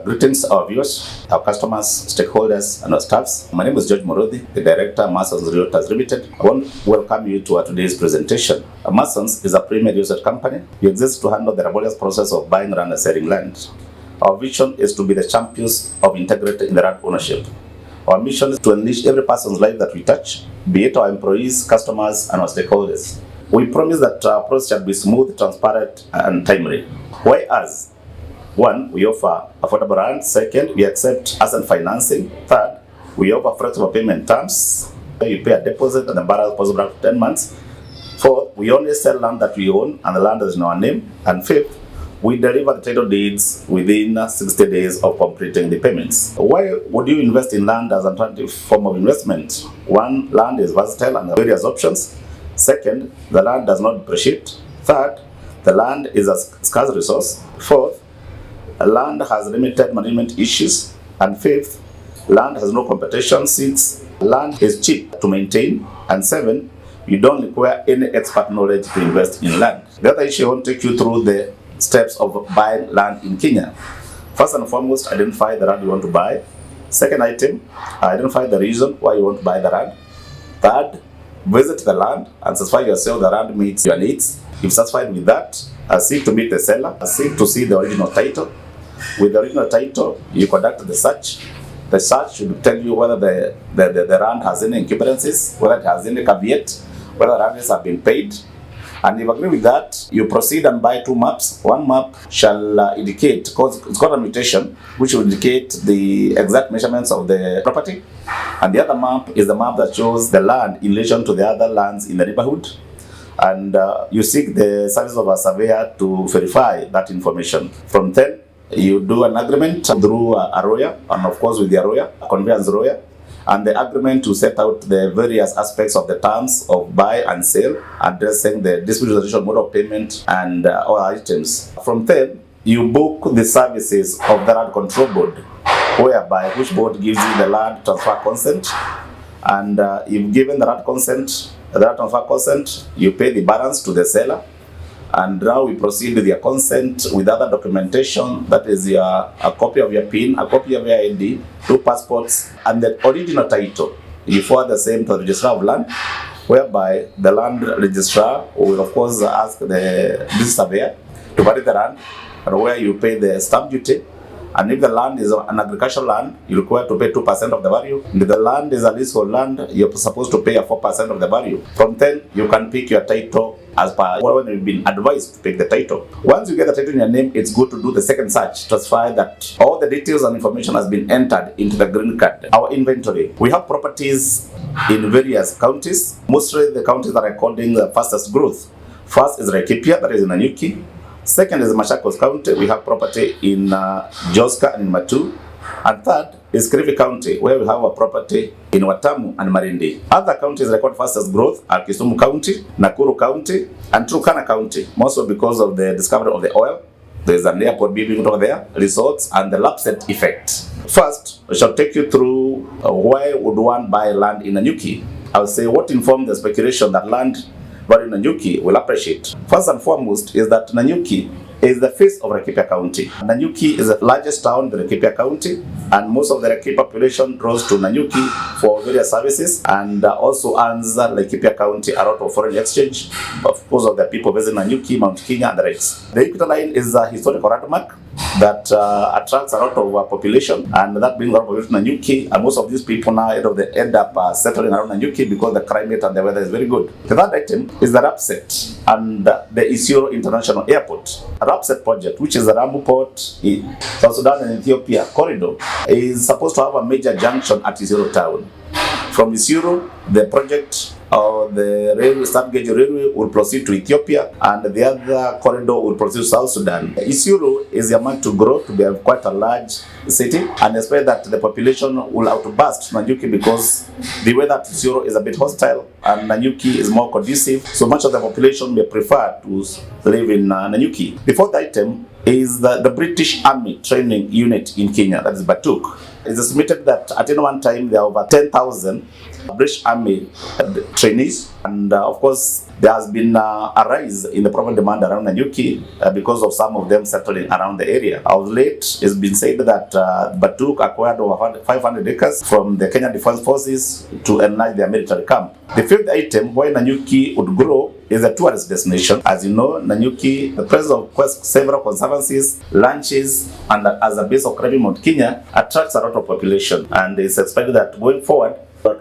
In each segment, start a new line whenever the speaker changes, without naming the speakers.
Greetings our viewers, our customers, stakeholders and our staffs. My name is George Murodhi, the Director, Mursons Realtors Ltd. I want to welcome you to our today's presentation. Mursons is a premier real estate company. We exist to handle the laborious process of buying land and selling land. Our vision is to be the champions of integrity in the land ownership. Our mission is to unleash every person's life that we touch, be it our employees, customers and our stakeholders. We promise that our process shall be smooth, transparent and timely. Why us? 1. We offer affordable rent. 2. We accept asset financing. 3. We offer flexible payment terms. You pay a deposit and the balance possible after 10 months. 4. We only sell land that we own and the land is in our name. And 5. We deliver the title deeds within 60 days of completing the payments. Why would you invest in land as an alternative form of investment? 1. Land is versatile and there are various options. 2. The land does not depreciate. 3. The land is a scarce resource. 4. Land has limited management issues. And 5th, land has no competition. 6. Land is cheap to maintain. And 7. You don't require any expert knowledge to invest in land. The other issue I want to take you through the steps of buying land in Kenya. First and foremost, identify the land you want to buy. Second item, identify the reason why you want to buy the land. Third, visit the land and satisfy yourself the land meets your needs. If satisfied with that, seek to meet the seller, seek to see the original title. With the original title, you conduct the search. The search should tell you whether the land has any encumbrances, whether it has any caveat, whether rents have been paid. And if you agree with that, you proceed and buy 2 maps. One map shall indicate, because it's got a mutation, which will indicate the exact measurements of the property. And the other map is the map that shows the land in relation to the other lands in the neighborhood. And you seek the service of a surveyor to verify that information. From then, you do an agreement through a lawyer, and of course with your lawyer, a conveyance lawyer, and the agreement to set out the various aspects of the terms of buy and sale, addressing the dispute resolution, mode of payment, and other items. From then, you book the services of the land control board, whereby which board gives you the land transfer consent, and if given the land consent, the land transfer consent, you pay the balance to the seller. And now we proceed with your consent with other documentation, that is a copy of your PIN, a copy of your ID, 2 passports, and the original title. You forward the same to the registrar of land, whereby the land registrar will of course ask this surveyor to validate the land, and where you pay the stamp duty. And if the land is an agricultural land, you're required to pay 2% of the value. If the land is a leasehold land, you're supposed to pay a 4% of the value. From then, you can pick your title as per when you've been advised to pick the title. Once you get the title in your name, it's good to do the second search to verify that all the details and information has been entered into the green card. Our inventory. We have properties in various counties. Mostly the counties that are recording the fastest growth. First is Laikipia, that is in Nanyuki. Second is Machakos County. We have property in Joska and in Matu. And third is Kilifi County, where we have a property in Watamu and Marindi. Other counties record fastest growth are Kisumu County, Nakuru County, and Turkana County, mostly because of the discovery of the oil. There's an airport building over there, resorts, and the lapset effect. First, I shall take you through why would one buy land in Nanyuki. I'll say what informed the speculation that land value in Nanyuki will appreciate. First and foremost is that Nanyuki is the face of Laikipia County. Nanyuki is the largest town in the Laikipia County, and most of the Laikipia population draws to Nanyuki for various services, and also earns Laikipia County a lot of foreign exchange because of the people visiting Nanyuki, Mount Kenya, and the rest. The Equator Line is a historical landmark that attracts a lot of population, and that brings a lot of population to Nanyuki, and most of these people now end up settling around Nanyuki because the climate and the weather is very good. The third item is the Rapset and the Isiolo International Airport. Rapset project, which is the Ramu Port in South Sudan and Ethiopia corridor, is supposed to have a major junction at Isiolo town. From Isiolo, the project the railway, South Gauge Railway will proceed to Ethiopia, and the other corridor will proceed to South Sudan. Isiolo is earmarked to grow to be quite a large city, and expect that the population will outburst Nanyuki because the weather at Isiolo is a bit hostile and Nanyuki is more conducive, so much of the population may prefer to live in Nanyuki. The fourth item is the British Army Training Unit in Kenya, that is Batuk. It's estimated that at any one time there are over 10,000 British Army trainees, and of course there has been a rise in the property demand around Nanyuki because of some of them settling around the area. Of late, it's been said that Batuk acquired over 500 acres from the Kenya Defence Forces to enlarge their military camp. The fifth item why Nanyuki would grow is a tourist destination. As you know, Nanyuki, the presence of several conservancies, ranches, and as a base of Krabi Mount Kenya, attracts a lot of population, and it's expected that going forward,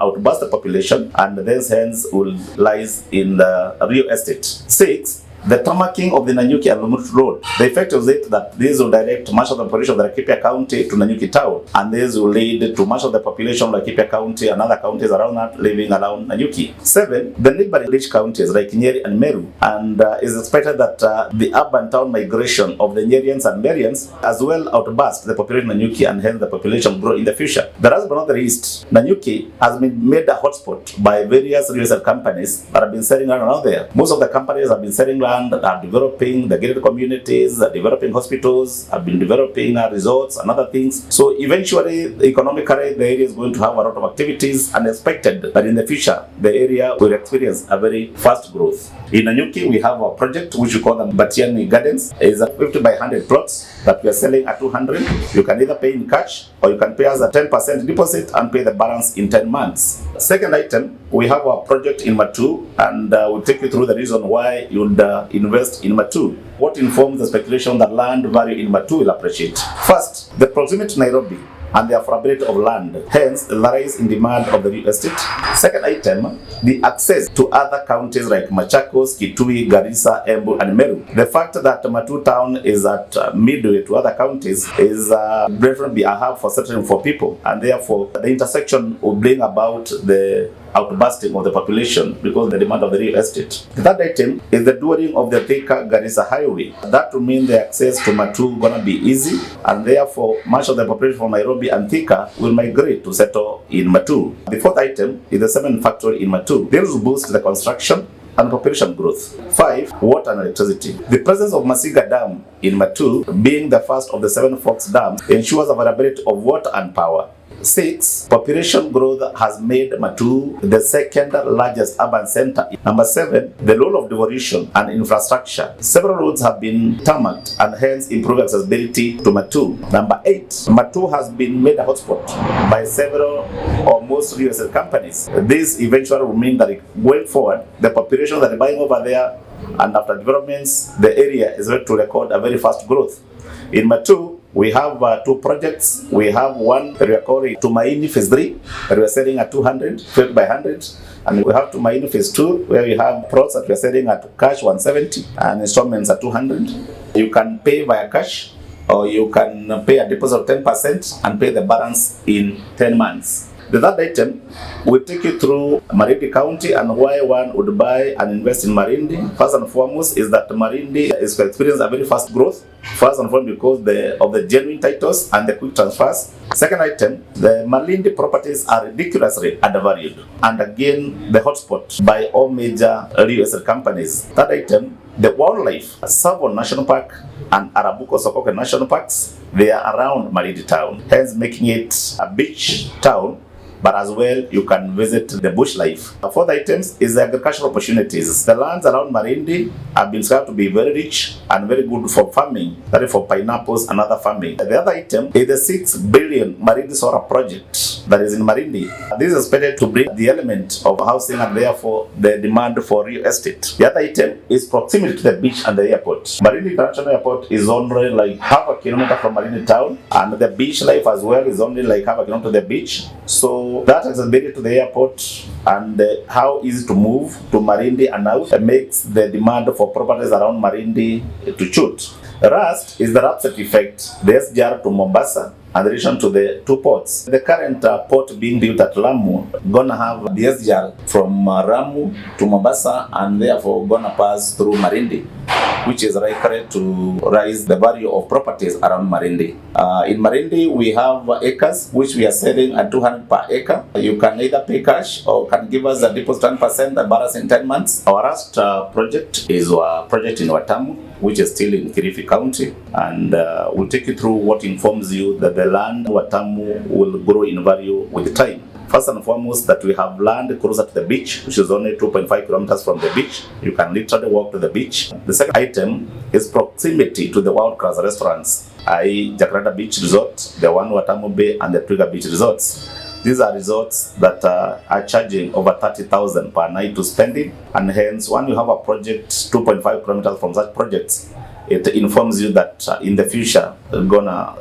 outburst the population, and then hence will lies in the real estate. 6. The tarmacking of the Nanyuki and Lumut Road. The effect of it that this will direct much of the population of the Laikipia County to Nanyuki town, and this will lead to much of the population of Laikipia County and other counties around that living around Nanyuki. 7. The neighboring rich counties like Nyeri and Meru, and is expected that the urban town migration of the Nyerians and Merians as well outburst the population of Nanyuki, and hence the population grow in the future. The last but not the least, Nanyuki has been made a hotspot by various real estate companies that have been selling around there. Most of the companies have been selling land, are developing the gated communities, are developing hospitals, have been developing resorts and other things. So eventually, economically, the area is going to have a lot of activities, and expected that in the future, the area will experience a very fast growth. In Nanyuki, we have a project which we call the Batiani Gardens. It's a 50 by 100 plots that we are selling at 200. You can either pay in cash or you can pay us a 10% deposit and pay the balance in 10 months. Second item, we have a project in Matu, and we'll take you through the reason why you would invest in Matu. What informs the speculation that land value in Matu will appreciate? First, the proximity to Nairobi and the affordability of land, hence the rise in demand of the real estate. Second item, the access to other counties like Machakos, Kitui, Garissa, Embu, and Meru. The fact that Matu town is at midway to other counties is definitely a hub for settling for people, and therefore the intersection will bring about the outbursting of the population because of the demand of the real estate. The third item is the dualling of the Thika Garissa highway. That will mean the access to Matu gonna be easy, and therefore much of the population from Nairobi and Thika will migrate to settle in Matu. The fourth item is the cement factory in Matu. This will boost the construction and population growth. 5. Water and electricity. The presence of Masiga Dam in Matu, being the first of the 7 Forks dams, ensures availability of water and power. 6. Population growth has made Matu the second largest urban center. Number 7. The role of devolution and infrastructure. Several roads have been tarmacked and hence improve accessibility to Matu. Number 8. Matu has been made a hotspot by several or most real estate companies. This eventually will mean that going forward, the population that is buying over there, and after developments, the area is going to record a very fast growth. In Matu, we have 2 projects. We have one that we are calling Tumaini Phase 3, that we are selling at 200, 50 by 100. And we have Tumaini Phase 2, where we have plots that we are selling at cash 170 and installments at 200. You can pay via cash, or you can pay a deposit of 10% and pay the balance in 10 months. The third item will take you through Malindi County and why one would buy and invest in Malindi. First and foremost is that Malindi is experiencing a very fast growth. First and foremost because of the genuine titles and the quick transfers. Second item, the Malindi properties are ridiculously undervalued, and again the hotspot by all major real estate companies. Third item, the wildlife, Savon National Park and Arabuko Sokoke National Parks, they are around Malindi town, hence making it a beach town, but as well you can visit the bush life. The fourth items is the agricultural opportunities. The lands around Malindi have been described to be very rich and very good for farming, that is for pineapples and other farming. The other item is the 6 billion Malindi solar project that is in Malindi. This is expected to bring the element of housing and therefore the demand for real estate. The other item is proximity to the beach and the airport. Malindi International Airport is only like half a kilometer from Malindi town, and the beach life as well is only like half a kilometer to the beach. So that accessibility to the airport and how easy to move to Malindi and out makes the demand for properties around Malindi to shoot. Rust is the Rapset effect, the SGR to Mombasa, in addition to the 2 ports. The current port being built at Lamu gonna have the SGR from Ramu to Mombasa, and therefore gonna pass through Malindi, which is likely to raise the value of properties around Malindi. In Malindi, we have acres which we are selling at 200 per acre. You can either pay cash or can give us a deposit 10% and balance in 10 months. Our last project is a project in Watamu, which is still in Kilifi County, and we'll take you through what informs you that the land Watamu will grow in value with time. First and foremost, that we have land closer to the beach, which is only 2.5 kilometers from the beach. You can literally walk to the beach. The second item is proximity to the world-class restaurants, i.e. Jakarta Beach Resort, the one Watamu Bay, and the Twiga Beach Resorts. These are resorts that are charging over 30,000 per night to spending, and hence when you have a project 2.5 kilometers from such projects, it informs you that in the future gonna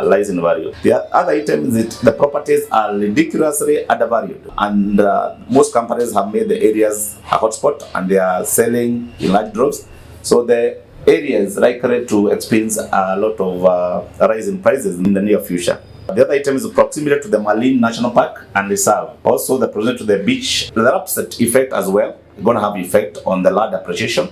rise in value. The other item is that the properties are ridiculously undervalued, and most companies have made the areas a hotspot and they are selling in large droves. So the area is likely to experience a lot of rise in prices in the near future. The other item is the proximity to the Marine National Park and Reserve. Also the proximity to the beach. The upset effect as well, going to have effect on the land appreciation,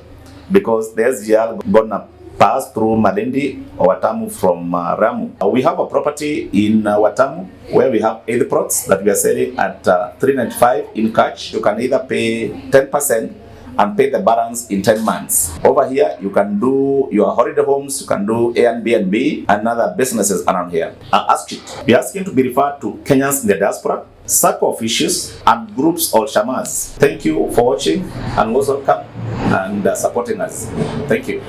because the SGR going to pass through Malindi or Watamu from Ramu. We have a property in Watamu where we have 8 plots that we are selling at 395 in cash. You can either pay 10% and pay the balance in 10 months. Over here, you can do your holiday homes, you can do Airbnb and other businesses around here. We are asking to be referred to Kenyans in the diaspora, circle of issues, and groups or shamas. Thank you for watching and most welcome and supporting us. Thank you.